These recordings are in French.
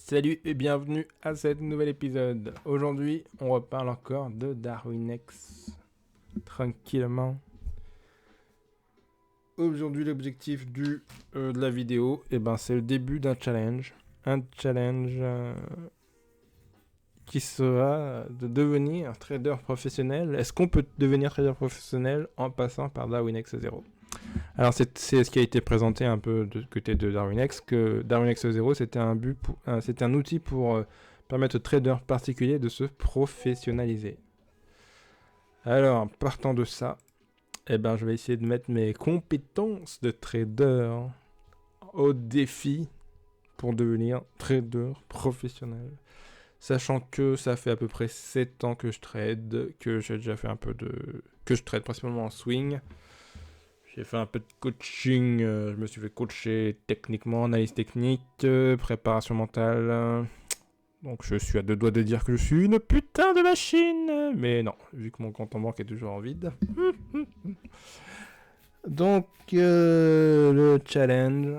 Salut et bienvenue à cet nouvel épisode. Aujourd'hui, on reparle encore de Darwinex. Tranquillement. Aujourd'hui, l'objectif de la vidéo, c'est le début d'un challenge. Un challenge qui sera de devenir trader professionnel. Est-ce qu'on peut devenir trader professionnel en passant par Darwinex 0? Alors c'est ce qui a été présenté un peu de côté de Darwinex, que Darwinex 0 c'était c'était un outil pour permettre aux traders particuliers de se professionnaliser. Alors partant de ça, je vais essayer de mettre mes compétences de trader au défi pour devenir trader professionnel. Sachant que ça fait à peu près 7 ans que je trade, que j'ai déjà fait que je trade principalement en swing. J'ai fait un peu de coaching, je me suis fait coacher techniquement, analyse technique, préparation mentale. Donc je suis à deux doigts de dire que je suis une putain de machine. Mais non, vu que mon compte en banque est toujours en vide. Donc le challenge,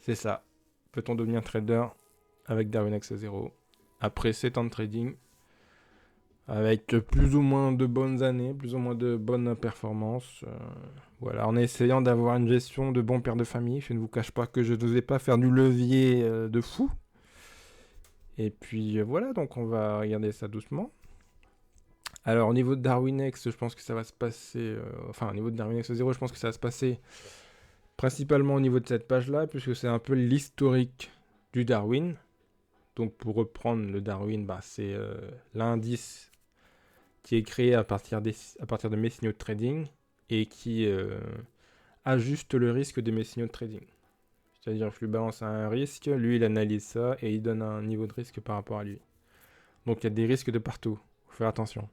c'est ça. Peut-on devenir trader avec Darwinex 0 après 7 ans de trading, avec plus ou moins de bonnes années, plus ou moins de bonnes performances. Voilà, en essayant d'avoir une gestion de bon père de famille. Je ne vous cache pas que je n'osais pas faire du levier de fou. Et puis voilà, donc on va regarder ça doucement. Alors au niveau de Darwinex, je pense que ça va se passer... au niveau de Darwinex 0, je pense que ça va se passer principalement au niveau de cette page-là, puisque c'est un peu l'historique du Darwin. Donc pour reprendre le Darwin, c'est l'indice qui est créé à partir de mes signaux de trading et qui ajuste le risque de mes signaux de trading. C'est-à-dire que je lui balance un risque, lui il analyse ça et il donne un niveau de risque par rapport à lui. Donc il y a des risques de partout, faut faire attention.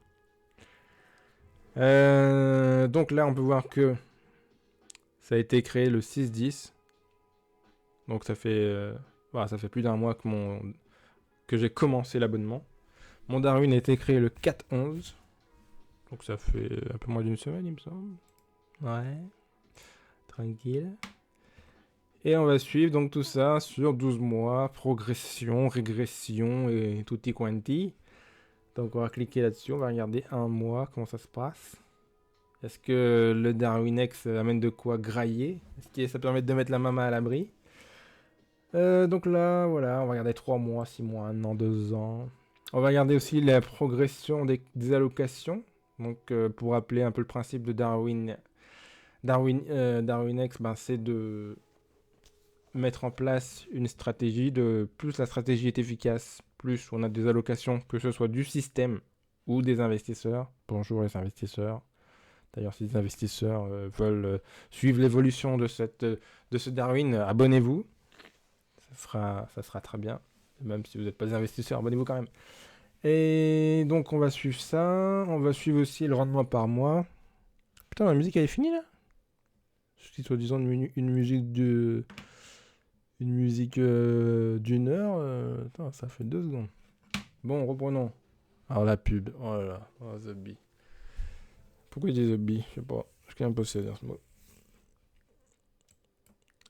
Donc là on peut voir que ça a été créé le 6-10. Donc ça fait plus d'un mois que j'ai commencé l'abonnement. Mon Darwin a été créé le 4-11. Donc ça fait un peu moins d'une semaine il me semble. Ouais. Tranquille. Et on va suivre donc tout ça sur 12 mois, progression, régression et tutti quanti. Donc on va cliquer là-dessus, on va regarder un mois, comment ça se passe. Est-ce que le Darwinex amène de quoi grailler? Est-ce que ça permet de mettre la maman à l'abri? Donc là, voilà, on va regarder 3 mois, 6 mois, 1 an, 2 ans. On va regarder aussi la progression des allocations. Donc pour rappeler un peu le principe de Darwinex, c'est de mettre en place une stratégie plus la stratégie est efficace, plus on a des allocations, que ce soit du système ou des investisseurs. Bonjour les investisseurs. D'ailleurs, si les investisseurs veulent suivre l'évolution de ce Darwin, abonnez-vous. Ça sera très bien. Même si vous n'êtes pas des investisseurs, abonnez-vous quand même. Et donc, on va suivre ça. On va suivre aussi le rendement par mois. Putain, la musique, elle est finie, là? C'est soi-disant une musique de... Une musique d'une heure. Attends, ça fait 2 secondes. Bon, reprenons. Alors, la pub. Oh là là. Oh, The Bee. Pourquoi il dit The Bee? Je sais pas. Je suis un peu sévère ce mot.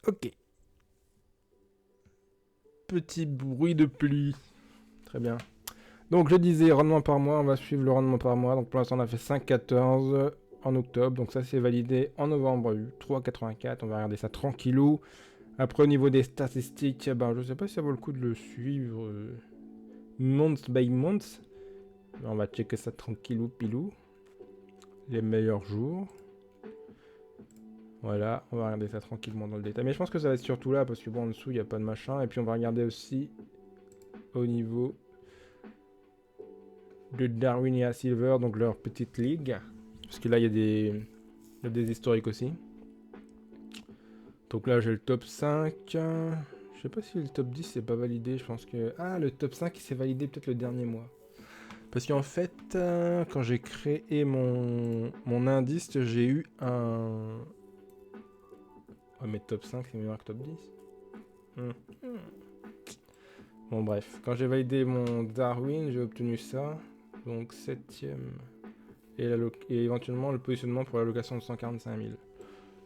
Ok. Petit bruit de pluie. Très bien. Donc je disais rendement par mois, on va suivre le rendement par mois. Donc pour l'instant on a fait 5,14 en octobre. Donc ça c'est validé en novembre 3,84. On va regarder ça tranquillou. Après au niveau des statistiques, je sais pas si ça vaut le coup de le suivre month by month. On va checker ça tranquillou pilou. Les meilleurs jours. Voilà, on va regarder ça tranquillement dans le détail. Mais je pense que ça va être surtout là parce que bon en dessous il n'y a pas de machin. Et puis on va regarder aussi au niveau de Darwin et Silver, donc leur petite ligue. Parce que là, il y a des historiques aussi. Donc là, j'ai le top 5. Je sais pas si le top 10 c'est pas validé. Je pense que... Ah, le top 5 s'est validé peut-être le dernier mois. Parce qu'en fait, quand j'ai créé mon indice, j'ai eu un... Oh, mais top 5 c'est meilleur que top 10. Bon, bref. Quand j'ai validé mon Darwin, j'ai obtenu ça. Donc 7ème. Et éventuellement le positionnement pour l'allocation de 145 000.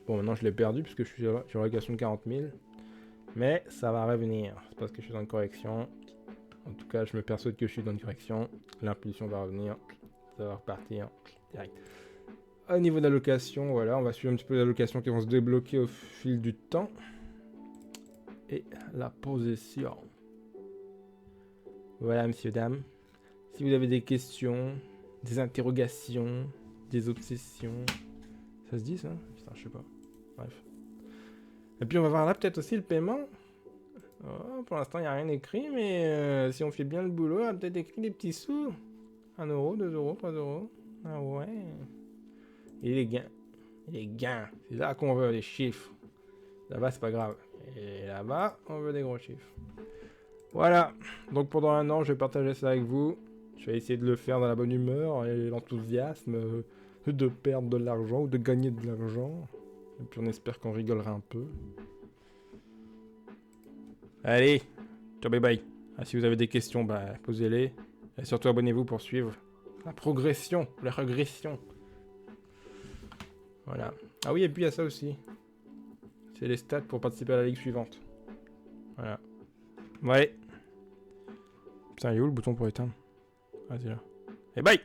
Bon, maintenant je l'ai perdu puisque je suis sur l'allocation de 40 000. Mais ça va revenir. C'est parce que je suis dans une correction. En tout cas, je me persuade que je suis dans une correction. L'impulsion va revenir. Ça va repartir direct. Au niveau de la location, voilà, on va suivre un petit peu la location qui vont se débloquer au fil du temps. Et la position. Voilà, messieurs, dames. Si vous avez des questions, des interrogations, des obsessions... Ça se dit, ça? Putain, je sais pas. Bref. Et puis, on va voir là, peut-être aussi le paiement. Oh, pour l'instant, il n'y a rien écrit, mais si on fait bien le boulot, on a peut-être écrit des petits sous. 1 euro, 2 euros, 3 euros. Ah ouais. Et les gains. Les gains. C'est là qu'on veut, les chiffres. Là-bas, c'est pas grave. Et là-bas, on veut des gros chiffres. Voilà. Donc pendant 1 an, je vais partager ça avec vous. Je vais essayer de le faire dans la bonne humeur et l'enthousiasme de perdre de l'argent ou de gagner de l'argent. Et puis on espère qu'on rigolera un peu. Allez, ciao, bye bye. Ah, si vous avez des questions, bah, posez-les. Et surtout, abonnez-vous pour suivre la progression, la régression. Voilà. Ah oui, et puis il y a ça aussi. C'est les stats pour participer à la ligue suivante. Voilà. Ouais. Putain, il est où le bouton pour éteindre? Ah, c'est là. Et bye!